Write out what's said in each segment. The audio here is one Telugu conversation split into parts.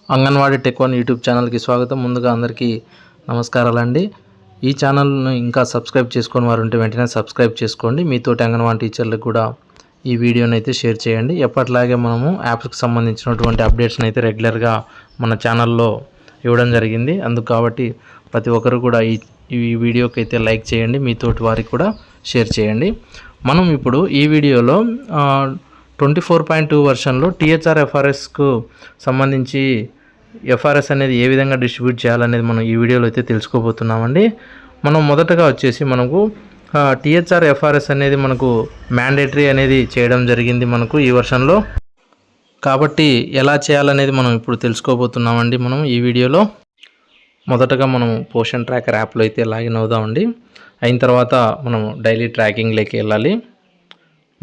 అంగన్వాడీ టెక్ వన్ యూట్యూబ్ ఛానల్కి స్వాగతం. ముందుగా అందరికీ నమస్కారాలండి. ఈ ఛానల్ను ఇంకా సబ్స్క్రైబ్ చేసుకొని వారు ఉంటే వెంటనే సబ్స్క్రైబ్ చేసుకోండి. మీతోటి అంగన్వాడీ టీచర్లకు కూడా ఈ వీడియోని అయితే షేర్ చేయండి. ఎప్పటిలాగే మనము యాప్స్కి సంబంధించినటువంటి అప్డేట్స్ని అయితే రెగ్యులర్గా మన ఛానల్లో ఇవ్వడం జరిగింది. అందుకు కాబట్టి ప్రతి ఒక్కరు కూడా ఈ వీడియోకి అయితే లైక్ చేయండి, మీతోటి వారికి కూడా షేర్ చేయండి. మనం ఇప్పుడు ఈ వీడియోలో 24.2 వర్షన్లో టీహెచ్ఆర్ ఎఫ్ఆర్ఎస్కు సంబంధించి ఎఫ్ఆర్ఎస్ అనేది ఏ విధంగా డిస్ట్రిబ్యూట్ చేయాలనేది మనం ఈ వీడియోలో అయితే తెలుసుకోబోతున్నామండి. మనం మొదటగా వచ్చేసి మనకు టీహెచ్ఆర్ ఎఫ్ఆర్ఎస్ అనేది మనకు మ్యాండేటరీ అనేది చేయడం జరిగింది మనకు ఈ వర్షన్లో. కాబట్టి ఎలా చేయాలనేది మనం ఇప్పుడు తెలుసుకోబోతున్నామండి. మనం ఈ వీడియోలో మొదటగా మనం పోషన్ ట్రాకర్ యాప్లో అయితే లాగిన్ అవుదామండి. అయిన తర్వాత మనం డైలీ ట్రాకింగ్లోకి వెళ్ళాలి.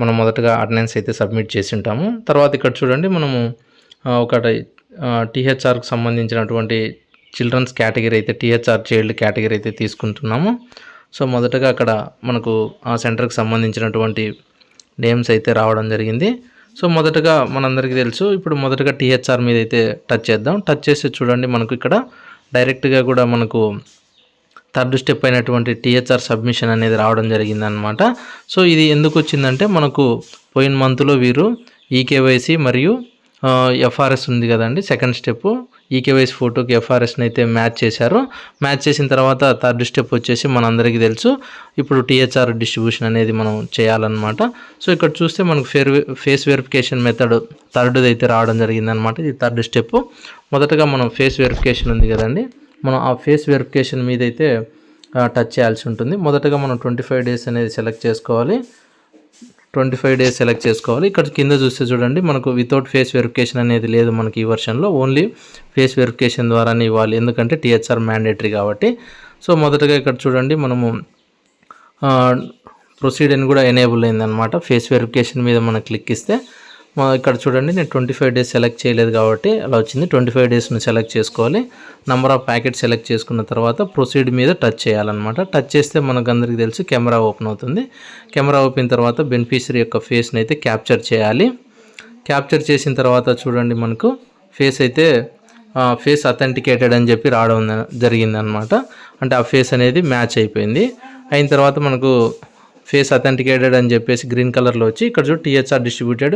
మనం మొదటగా అటెండెన్స్ అయితే సబ్మిట్ చేసి ఉంటాము. తర్వాత ఇక్కడ చూడండి, మనము ఒకటి టీహెచ్ఆర్కి సంబంధించినటువంటి చిల్డ్రన్స్ కేటగిరీ అయితే టీహెచ్ఆర్ చైల్డ్ కేటగిరీ అయితే తీసుకుంటున్నాము. సో మొదటగా అక్కడ మనకు ఆ సెంటర్కి సంబంధించినటువంటి నేమ్స్ అయితే రావడం జరిగింది. సో మొదటగా మనందరికీ తెలుసు, ఇప్పుడు మొదటగా టీహెచ్ఆర్ మీద అయితే టచ్ చేద్దాం. టచ్ చేసి చూడండి, మనకు ఇక్కడ డైరెక్ట్గా కూడా మనకు థర్డ్ స్టెప్ అయినటువంటి టీహెచ్ఆర్ సబ్మిషన్ అనేది రావడం జరిగిందనమాట. సో ఇది ఎందుకు వచ్చిందంటే, మనకు పోయిన మంత్లో వీరు ఈకేవైసీ మరియు ఎఫ్ఆర్ఎస్ ఉంది కదండి, సెకండ్ స్టెప్ ఈకేవైసీ ఫోటోకి ఎఫ్ఆర్ఎస్ని అయితే మ్యాచ్ చేశారు. మ్యాచ్ చేసిన తర్వాత థర్డ్ స్టెప్ వచ్చేసి మనందరికీ తెలుసు, ఇప్పుడు టీహెచ్ఆర్ డిస్ట్రిబ్యూషన్ అనేది మనం చేయాలన్నమాట. సో ఇక్కడ చూస్తే మనకు ఫేస్ వెరిఫికేషన్ మెథడ్ థర్డ్ది అయితే రావడం జరిగిందనమాట. ఇది థర్డ్ స్టెప్. మొదటగా మనం ఫేస్ వెరిఫికేషన్ ఉంది కదండి, మనం ఆ ఫేస్ వెరిఫికేషన్ మీద అయితే టచ్ చేయాల్సి ఉంటుంది. మొదటగా మనం 25 డేస్ అనేది సెలెక్ట్ చేసుకోవాలి. 25 డేస్ సెలెక్ట్ చేసుకోవాలి. ఇక్కడ కింద చూస్తే చూడండి, మనకు వితౌట్ ఫేస్ వెరిఫికేషన్ అనేది లేదు మనకి ఈ వర్షన్లో. ఓన్లీ ఫేస్ వెరిఫికేషన్ ద్వారానే ఇవ్వాలి, ఎందుకంటే టీహెచ్ఆర్ మ్యాండేటరీ కాబట్టి. సో మొదటగా ఇక్కడ చూడండి, మనము ప్రొసీడ్ అని కూడా ఎనేబుల్ అయిందనమాట. ఫేస్ వెరిఫికేషన్ మీద మనం క్లిక్ ఇస్తే ఇక్కడ చూడండి, నేను 25 డేస్ సెలెక్ట్ చేయలేదు కాబట్టి అలా వచ్చింది. 25 డేస్ను సెలెక్ట్ చేసుకోవాలి. నెంబర్ ఆఫ్ ప్యాకెట్ సెలెక్ట్ చేసుకున్న తర్వాత ప్రొసీడ్ మీద టచ్ చేయాలన్నమాట. టచ్ చేస్తే మనకు అందరికీ తెలుసు కెమెరా ఓపెన్ అవుతుంది. కెమెరా ఓపెన్ తర్వాత బెనిఫిషరీ యొక్క ఫేస్ని అయితే క్యాప్చర్ చేయాలి. క్యాప్చర్ చేసిన తర్వాత చూడండి, మనకు ఫేస్ అయితే ఫేస్ అథెంటికేటెడ్ అని చెప్పి రావడం జరిగిందనమాట. అంటే ఆ ఫేస్ అనేది మ్యాచ్ అయిపోయింది. అయిన తర్వాత మనకు ఫేస్ అథెంటికేటెడ్ అని చెప్పేసి గ్రీన్ కలర్లో వచ్చి ఇక్కడ చూడు టీహెచ్ఆర్ డిస్ట్రిబ్యూటెడ్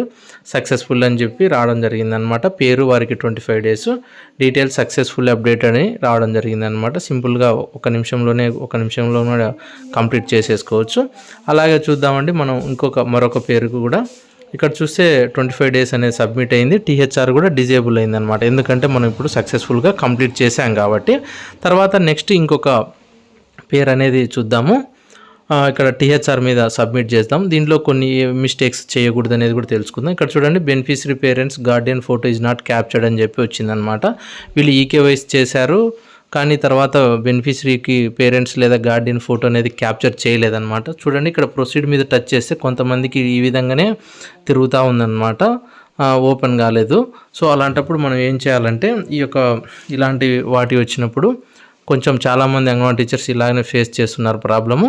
సక్సెస్ఫుల్ అని చెప్పి రావడం జరిగిందనమాట. పేరు వారికి 25 డేస్, డీటెయిల్స్ సక్సెస్ఫుల్ అప్డేట్ అని రావడం జరిగిందనమాట. సింపుల్గా ఒక నిమిషంలోనే కంప్లీట్ చేసేసుకోవచ్చు. అలాగే చూద్దామండి, మనం మరొక పేరుకు కూడా ఇక్కడ చూస్తే 25 డేస్ అనేది సబ్మిట్ అయింది. టీహెచ్ఆర్ కూడా డిజేబుల్ అయిందనమాట, ఎందుకంటే మనం ఇప్పుడు సక్సెస్ఫుల్గా కంప్లీట్ చేసాం కాబట్టి. తర్వాత నెక్స్ట్ ఇంకొక పేరు అనేది చూద్దాము. ఇక్కడ టీహెచ్ఆర్ మీద సబ్మిట్ చేద్దాం. దీంట్లో కొన్ని మిస్టేక్స్ చేయకూడదు అనేది కూడా తెలుసుకుందాం. ఇక్కడ చూడండి, beneficiary parents Guardian photo is not captured అని చెప్పి వచ్చిందనమాట. వీళ్ళు ఈకేవైసీ చేశారు, కానీ తర్వాత బెనిఫిషరీకి పేరెంట్స్ లేదా గార్డియన్ ఫోటో అనేది క్యాప్చర్ చేయలేదన్నమాట. చూడండి, ఇక్కడ ప్రొసీడ్ మీద టచ్ చేస్తే కొంతమందికి ఈ విధంగానే తిరుగుతూ ఉందన్నమాట, ఓపెన్ కాలేదు. సో అలాంటప్పుడు మనం ఏం చేయాలంటే, ఇలాంటి వాటి వచ్చినప్పుడు కొంచెం చాలామంది అంగన్వాడీ టీచర్స్ ఇలాగనే ఫేస్ చేస్తున్నారు ప్రాబ్లము.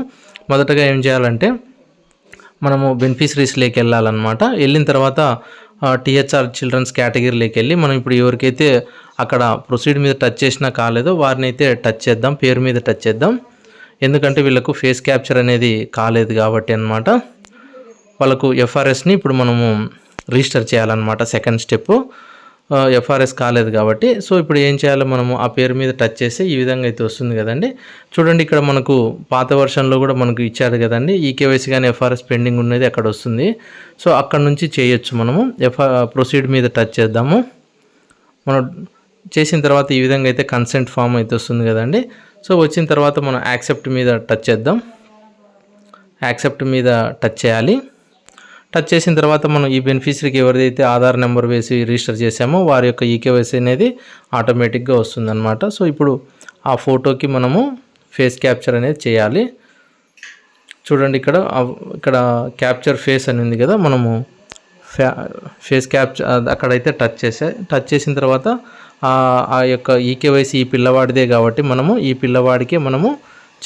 మొదటగా ఏం చేయాలంటే, మనము బెనిఫిషరీస్లోకి వెళ్ళాలన్నమాట. వెళ్ళిన తర్వాత టీహెచ్ఆర్ చిల్డ్రన్స్ కేటగిరీలోకి వెళ్ళి మనం ఇప్పుడు ఎవరికైతే అక్కడ ప్రొసీడ్ మీద టచ్ చేసినా కాలేదో వారిని అయితే టచ్ చేద్దాం, పేరు మీద టచ్ చేద్దాం. ఎందుకంటే వీళ్ళకు ఫేస్ క్యాప్చర్ అనేది కాలేదు కాబట్టి అన్నమాట. వాళ్ళకు ఎఫ్ఆర్ఎస్ని ఇప్పుడు మనము రిజిస్టర్ చేయాలన్నమాట, సెకండ్ స్టెప్. ఎఫ్ఆర్ఎస్ కాలేదు కాబట్టి. సో ఇప్పుడు ఏం చేయాలో, మనము ఆ పేరు మీద టచ్ చేస్తే ఈ విధంగా అయితే వస్తుంది కదండి. చూడండి, ఇక్కడ మనకు పాత వర్షన్లో కూడా మనకు ఇచ్చారు కదండి, ఈకేవైసీ కానీ ఎఫ్ఆర్ఎస్ పెండింగ్ ఉన్నది అక్కడ వస్తుంది. సో అక్కడ నుంచి చేయొచ్చు. మనము ప్రొసీడ్ మీద టచ్ చేద్దాము. మనం చేసిన తర్వాత ఈ విధంగా అయితే కన్సెంట్ ఫామ్ అయితే వస్తుంది కదండి. సో వచ్చిన తర్వాత మనం యాక్సెప్ట్ మీద టచ్ చేద్దాం. యాక్సెప్ట్ మీద టచ్ చేయాలి. టచ్ చేసిన తర్వాత మనం ఈ బెనిఫిషరీకి ఎవరిదైతే ఆధార్ నెంబర్ వేసి రిజిస్టర్ చేసామో వారి యొక్క ఈకేవైసీ అనేది ఆటోమేటిక్గా వస్తుందన్నమాట. సో ఇప్పుడు ఆ ఫోటోకి మనము ఫేస్ క్యాప్చర్ అనేది చేయాలి. చూడండి, ఇక్కడ క్యాప్చర్ ఫేస్ అని ఉంది కదా, మనము ఫేస్ క్యాప్చర్ అక్కడైతే టచ్ చేసిన తర్వాత ఆ యొక్క ఈకేవైసీ ఈ పిల్లవాడిదే కాబట్టి మనము ఈ పిల్లవాడికే మనము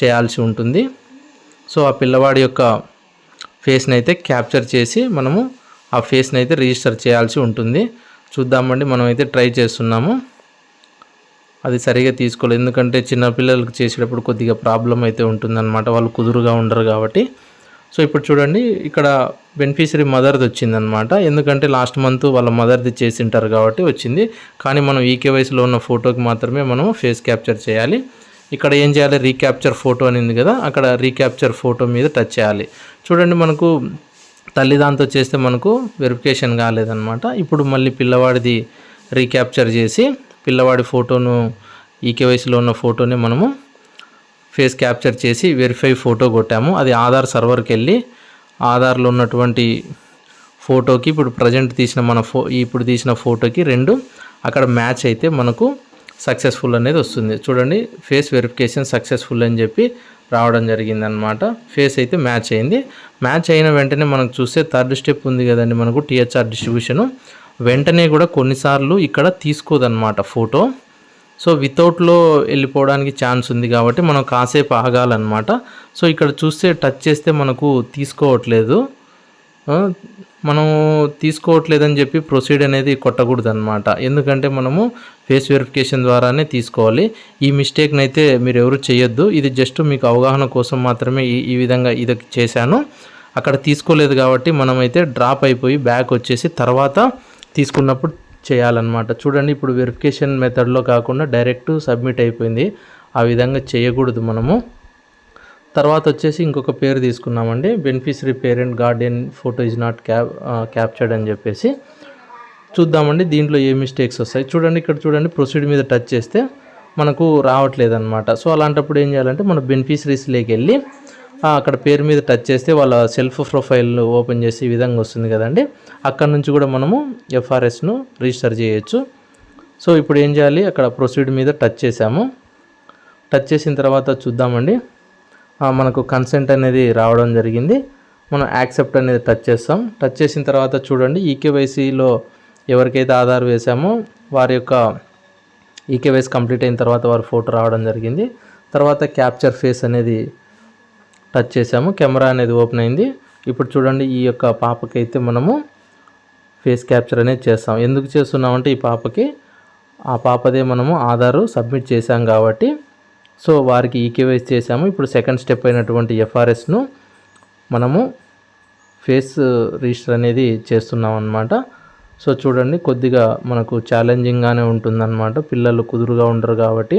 చేయాల్సి ఉంటుంది. సో ఆ పిల్లవాడి యొక్క ఫేస్ని అయితే క్యాప్చర్ చేసి మనము ఆ ఫేస్ని అయితే రిజిస్టర్ చేయాల్సి ఉంటుంది. చూద్దామండి, మనమైతే ట్రై చేస్తున్నాము. అది సరిగా తీసుకోలేదు. ఎందుకంటే చిన్నపిల్లలకు చేసేటప్పుడు కొద్దిగా ప్రాబ్లం అయితే ఉంటుందన్నమాట, వాళ్ళు కుదురుగా ఉండరు కాబట్టి. సో ఇప్పుడు చూడండి ఇక్కడ బెనిఫిషరీ మదర్ది వచ్చిందనమాట. ఎందుకంటే లాస్ట్ మంత్ వాళ్ళ మదర్ది చేసింటారు కాబట్టి వచ్చింది. కానీ మనం ఈకేవైసీలో ఉన్న ఫోటోకి మాత్రమే మనం ఫేస్ క్యాప్చర్ చేయాలి. ఇక్కడ ఏం చేయాలి, రీక్యాప్చర్ ఫోటో అని ఉంది కదా, అక్కడ రీక్యాప్చర్ ఫోటో మీద టచ్ చేయాలి. చూడండి మనకు తల్లి దాంతో చేస్తే మనకు వెరిఫికేషన్ కాలేదన్నమాట. ఇప్పుడు మళ్ళీ పిల్లవాడిది రీక్యాప్చర్ చేసి పిల్లవాడి ఫోటోను ఈకేవైసీలో ఉన్న ఫోటోని మనము ఫేస్ క్యాప్చర్ చేసి వెరిఫై ఫోటో కొట్టాము. అది ఆధార్ సర్వర్కి వెళ్ళి ఆధార్లో ఉన్నటువంటి ఫోటోకి ఇప్పుడు ప్రజెంట్ తీసిన ఇప్పుడు తీసిన ఫోటోకి రెండు అక్కడ మ్యాచ్ అయితే మనకు సక్సెస్ఫుల్ అనేది వస్తుంది. చూడండి ఫేస్ వెరిఫికేషన్ సక్సెస్ఫుల్ అని చెప్పి రావడం జరిగిందనమాట. ఫేస్ అయితే మ్యాచ్ అయింది. మ్యాచ్ అయిన వెంటనే మనకు చూస్తే థర్డ్ స్టెప్ ఉంది కదండి మనకు టీహెచ్ఆర్ డిస్ట్రిబ్యూషను. వెంటనే కూడా కొన్నిసార్లు ఇక్కడ తీసుకోదన్నమాట ఫోటో. సో వితౌట్లో వెళ్ళిపోవడానికి ఛాన్స్ ఉంది కాబట్టి మనం కాసేపు ఆగాలన్నమాట. సో ఇక్కడ చూస్తే టచ్ చేస్తే మనకు తీసుకోవట్లేదు. మనము తీసుకోవట్లేదని చెప్పి ప్రొసీడ్ అనేది కొట్టకూడదు అనమాట. ఎందుకంటే మనము ఫేస్ వెరిఫికేషన్ ద్వారానే తీసుకోవాలి. ఈ మిస్టేక్ని అయితే మీరు ఎవరు చేయొద్దు. ఇది జస్ట్ మీకు అవగాహన కోసం మాత్రమే ఈ విధంగా ఇది చేశాను. అక్కడ తీసుకోలేదు కాబట్టి మనమైతే డ్రాప్ అయిపోయి బ్యాక్ వచ్చేసి తర్వాత తీసుకున్నప్పుడు చేయాలన్నమాట. చూడండి ఇప్పుడు వెరిఫికేషన్ మెథడ్లో కాకుండా డైరెక్ట్ సబ్మిట్ అయిపోయింది. ఆ విధంగా చేయకూడదు మనము. తర్వాత వచ్చేసి ఇంకొక పేరు తీసుకున్నామండి, beneficiary parent Guardian photo is not captured అని చెప్పేసి. చూద్దామండి దీంట్లో ఏ మిస్టేక్స్ వస్తాయి. చూడండి ఇక్కడ చూడండి ప్రొసీడ్ మీద టచ్ చేస్తే మనకు రావట్లేదు అనమాట. సో అలాంటప్పుడు ఏం చేయాలంటే మన బెనిఫిషరీస్లోకి వెళ్ళి అక్కడ పేరు మీద టచ్ చేస్తే వాళ్ళ సెల్ఫ్ ప్రొఫైల్ ఓపెన్ చేసి ఈ విధంగా వస్తుంది కదండి. అక్కడ నుంచి కూడా మనము ఎఫ్ఆర్ఎస్ను రిజిస్టర్ చేయొచ్చు. సో ఇప్పుడు ఏం చేయాలి, అక్కడ ప్రొసీడ్ మీద టచ్ చేసాము. టచ్ చేసిన తర్వాత చూద్దామండి మనకు కన్సెంట్ అనేది రావడం జరిగింది. మనం యాక్సెప్ట్ అనేది టచ్ చేస్తాం. టచ్ చేసిన తర్వాత చూడండి ఈకేవైసీలో ఎవరికైతే ఆధార్ వేసామో వారి యొక్క ఈకేవైసీ కంప్లీట్ అయిన తర్వాత వారి ఫోటో రావడం జరిగింది. తర్వాత క్యాప్చర్ ఫేస్ అనేది టచ్ చేసాము, కెమెరా అనేది ఓపెన్ అయింది. ఇప్పుడు చూడండి ఈ యొక్క పాపకైతే మనము ఫేస్ క్యాప్చర్ అనేది చేస్తాం. ఎందుకు చేస్తున్నామంటే ఈ పాపకి ఆ పాపదే మనము ఆధారు సబ్మిట్ చేసాం కాబట్టి సో వారికి ఈకేవైసీ చేసాము. ఇప్పుడు సెకండ్ స్టెప్ అయినటువంటి ఎఫ్ఆర్ఎస్ను మనము ఫేస్ రిజిస్టర్ అనేది చేస్తున్నాం అన్నమాట. సో చూడండి కొద్దిగా మనకు ఛాలెంజింగ్గానే ఉంటుందన్నమాట. పిల్లలు కుదురుగా ఉండరు కాబట్టి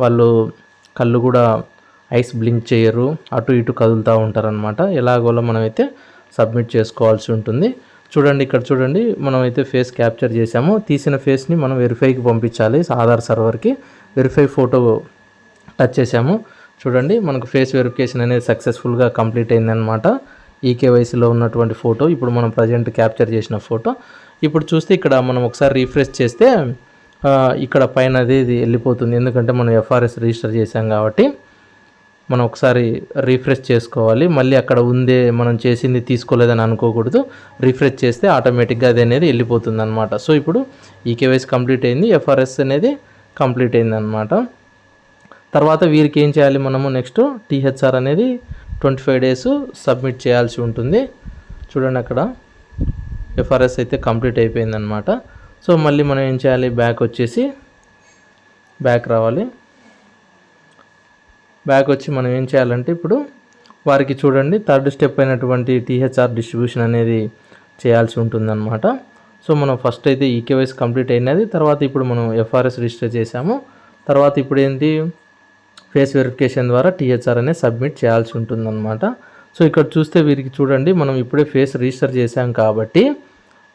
వాళ్ళు కళ్ళు కూడా ఐస్ బ్లింక్ చేయరు, అటు ఇటు కదులుతూ ఉంటారనమాట. ఎలాగోలా మనమైతే సబ్మిట్ చేసుకోవాల్సి ఉంటుంది. చూడండి ఇక్కడ చూడండి మనమైతే ఫేస్ క్యాప్చర్ చేసాము. తీసిన ఫేస్ని మనం వెరిఫైకి పంపించాలి ఆధార్ సర్వర్కి. వెరిఫై ఫోటో టచ్ చేసాము. చూడండి మనకు ఫేస్ వెరిఫికేషన్ అనేది సక్సెస్ఫుల్గా కంప్లీట్ అయిందనమాట. ఈకేవైసీలో ఉన్నటువంటి ఫోటో ఇప్పుడు మనం ప్రజెంట్ క్యాప్చర్ చేసిన ఫోటో. ఇప్పుడు చూస్తే ఇక్కడ మనం ఒకసారి రీఫ్రెష్ చేస్తే ఇక్కడ పైన ఇది వెళ్ళిపోతుంది. ఎందుకంటే మనం ఎఫ్ఆర్ఎస్ రిజిస్టర్ చేసాం కాబట్టి మనం ఒకసారి రీఫ్రెష్ చేసుకోవాలి. మళ్ళీ అక్కడ ఉందే మనం చేసింది తీసుకోలేదని అనుకోకూడదు. రీఫ్రెష్ చేస్తే ఆటోమేటిక్గా అది అనేది వెళ్ళిపోతుంది అనమాట. సో ఇప్పుడు ఈకేవైసీ కంప్లీట్ అయింది, ఎఫ్ఆర్ఎస్ అనేది కంప్లీట్ అయింది అనమాట. తర్వాత వీరికి ఏం చేయాలి మనము నెక్స్ట్ టీహెచ్ఆర్ అనేది 25 days సబ్మిట్ చేయాల్సి ఉంటుంది. చూడండి అక్కడ ఎఫ్ఆర్ఎస్ అయితే కంప్లీట్ అయిపోయింది అనమాట. సో మళ్ళీ మనం ఏం చేయాలి, బ్యాక్ వచ్చేసి బ్యాక్ రావాలి. బ్యాక్ వచ్చి మనం ఏం చేయాలంటే ఇప్పుడు వారికి చూడండి థర్డ్ స్టెప్ అయినటువంటి టీహెచ్ఆర్ డిస్ట్రిబ్యూషన్ అనేది చేయాల్సి ఉంటుందన్నమాట. సో మనం ఫస్ట్ అయితే ఈకేవైసీ కంప్లీట్ అయినది, తర్వాత ఇప్పుడు మనం ఎఫ్ఆర్ఎస్ రిజిస్టర్ చేసాము. తర్వాత ఇప్పుడు ఏంటి ఫేస్ వెరిఫికేషన్ ద్వారా టీహెచ్ఆర్ అనేది సబ్మిట్ చేయాల్సి ఉంటుందన్నమాట. సో ఇక్కడ చూస్తే వీరికి చూడండి మనం ఇప్పుడే ఫేస్ రిజిస్టర్ చేసాం కాబట్టి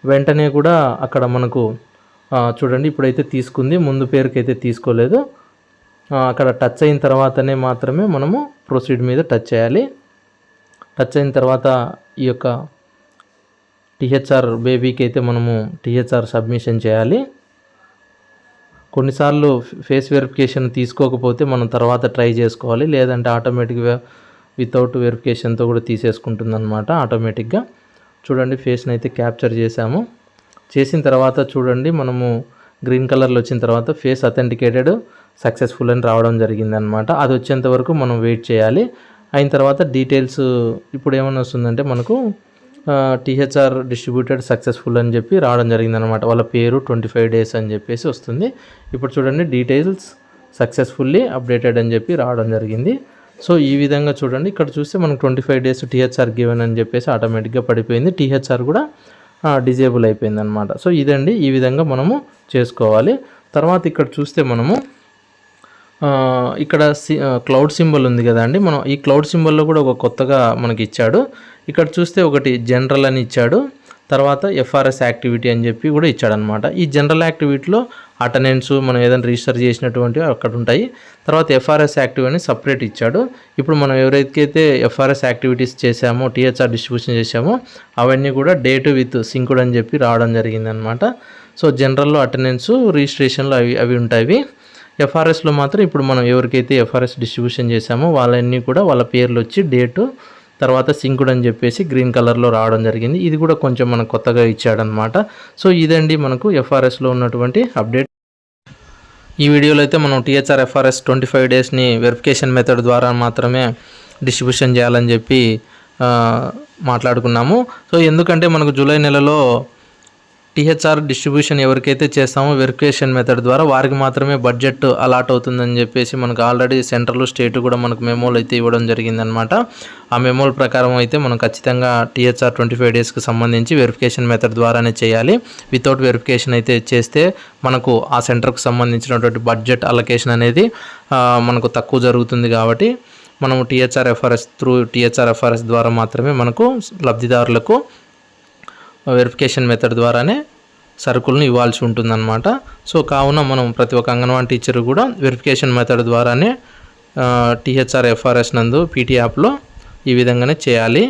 వెంటనే కూడా అక్కడ మనకు చూడండి ఇప్పుడైతే తీసుకుంది, ముందు పేరుకి అయితే తీసుకోలేదు. అక్కడ టచ్ అయిన తర్వాతనే మాత్రమే మనము ప్రొసీడ్ మీద టచ్ చేయాలి. టచ్ అయిన తర్వాత ఈ యొక్క టీహెచ్ఆర్ బేబీకి అయితే మనము టీహెచ్ఆర్ సబ్మిషన్ చేయాలి. కొన్నిసార్లు ఫేస్ వెరిఫికేషన్ తీసుకోకపోతే మనం తర్వాత ట్రై చేసుకోవాలి, లేదంటే ఆటోమేటిక్గా వితౌట్ వెరిఫికేషన్తో కూడా తీసేసుకుంటుంది అనమాట ఆటోమేటిక్గా. చూడండి ఫేస్ని అయితే క్యాప్చర్ చేసాము. చేసిన తర్వాత చూడండి మనము గ్రీన్ కలర్లో వచ్చిన తర్వాత ఫేస్ అథెంటికేటెడ్ సక్సెస్ఫుల్ అని రావడం జరిగిందనమాట. అది వచ్చేంత వరకు మనం వెయిట్ చేయాలి. అయిన తర్వాత డీటెయిల్స్ ఇప్పుడు ఏమైనా వస్తుందంటే మనకు టీహెచ్ఆర్ డిస్ట్రిబ్యూటెడ్ సక్సెస్ఫుల్ అని చెప్పి రావడం జరిగిందనమాట. వాళ్ళ పేరు 25 డేస్ అని చెప్పేసి వస్తుంది. ఇప్పుడు చూడండి డీటెయిల్స్ సక్సెస్ఫుల్లీ అప్డేటెడ్ అని చెప్పి రావడం జరిగింది. సో ఈ విధంగా చూడండి ఇక్కడ చూస్తే మనకు 25 డేస్ టీహెచ్ఆర్ గివెన్ అని చెప్పేసి ఆటోమేటిక్గా పడిపోయింది. టీహెచ్ఆర్ కూడా డిజేబుల్ అయిపోయింది అనమాట. సో ఇదండి, ఈ విధంగా మనము చేసుకోవాలి. తర్వాత ఇక్కడ చూస్తే మనము ఇక్కడ క్లౌడ్ సింబల్ ఉంది కదండి, మనం ఈ క్లౌడ్ సింబల్లో కూడా ఒక కొత్తగా మనకి ఇచ్చాడు. ఇక్కడ చూస్తే ఒకటి జనరల్ అని ఇచ్చాడు, తర్వాత ఎఫ్ఆర్ఎస్ యాక్టివిటీ అని చెప్పి కూడా ఇచ్చాడనమాట. ఈ జనరల్ యాక్టివిటీలో అటెండెన్స్ మనం ఏదైనా రిజిస్టర్ చేసినటువంటివి అక్కడ ఉంటాయి. తర్వాత ఎఫ్ఆర్ఎస్ యాక్టివ్ అని సపరేట్ ఇచ్చాడు. ఇప్పుడు మనం ఎవరైతే ఎఫ్ఆర్ఎస్ యాక్టివిటీస్ చేసామో, టీహెచ్ఆర్ డిస్ట్రిబ్యూషన్ చేసామో అవన్నీ కూడా డేట్ విత్ సింక్డ్ అని చెప్పి రావడం జరిగిందనమాట. సో జనరల్లో అటెండెన్స్, రిజిస్ట్రేషన్లో అవి ఉంటాయి. ఎఫ్ఆర్ఎస్లో మాత్రం ఇప్పుడు మనం ఎవరికైతే ఎఫ్ఆర్ఎస్ డిస్ట్రిబ్యూషన్ చేసామో వాళ్ళన్నీ కూడా వాళ్ళ పేర్లు వచ్చి డేటు తర్వాత సింక్డ్ అని చెప్పేసి గ్రీన్ కలర్లో రావడం జరిగింది. ఇది కూడా కొంచెం మనకు కొత్తగా ఇచ్చాడనమాట. సో ఇదండి మనకు ఎఫ్ఆర్ఎస్లో ఉన్నటువంటి అప్డేట్. ఈ వీడియోలో అయితే మనం టీహెచ్ఆర్ ఎఫ్ఆర్ఎస్ 25 డేస్ని వెరిఫికేషన్ మెథడ్ ద్వారా మాత్రమే డిస్ట్రిబ్యూషన్ చేయాలని చెప్పి మాట్లాడుకున్నాము. సో ఎందుకంటే మనకు జూలై నెలలో టీహెచ్ఆర్ డిస్ట్రిబ్యూషన్ ఎవరికైతే చేస్తామో వెరిఫికేషన్ మెథడ్ ద్వారా వారికి మాత్రమే బడ్జెట్ అలాట్ అవుతుందని చెప్పేసి మనకు ఆల్రెడీ సెంట్రల్ స్టేట్ కూడా మనకు మెమోలు అయితే ఇవ్వడం జరిగిందనమాట. ఆ మెమోల ప్రకారం అయితే మనం ఖచ్చితంగా టీహెచ్ఆర్ 25 డేస్కి సంబంధించి వెరిఫికేషన్ మెథడ్ ద్వారానే చేయాలి. వితౌట్ వెరిఫికేషన్ అయితే చేస్తే మనకు ఆ సెంటర్కు సంబంధించినటువంటి బడ్జెట్ అలొకేషన్ అనేది మనకు తక్కువ జరుగుతుంది. కాబట్టి మనము టీహెచ్ఆర్ ఎఫ్ఆర్ఎస్ ద్వారా మాత్రమే మనకు లబ్ధిదారులకు వెరిఫికేషన్ మెథడ్ ద్వారానే సరుకులను ఇవ్వాల్సి ఉంటుందన్నమాట. సో కావున మనం ప్రతి ఒక్క అంగన్వాడీ టీచర్ కూడా వెరిఫికేషన్ మెథడ్ ద్వారానే టీహెచ్ఆర్ ఎఫ్ఆర్ఎస్ నందు పీటీ యాప్లో ఈ విధంగానే చేయాలి.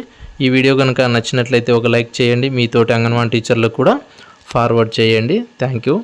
ఈ వీడియో కనుక నచ్చినట్లయితే ఒక లైక్ చేయండి, మీతోటి అంగన్వాడీ టీచర్లకు కూడా ఫార్వర్డ్ చేయండి. Thank you.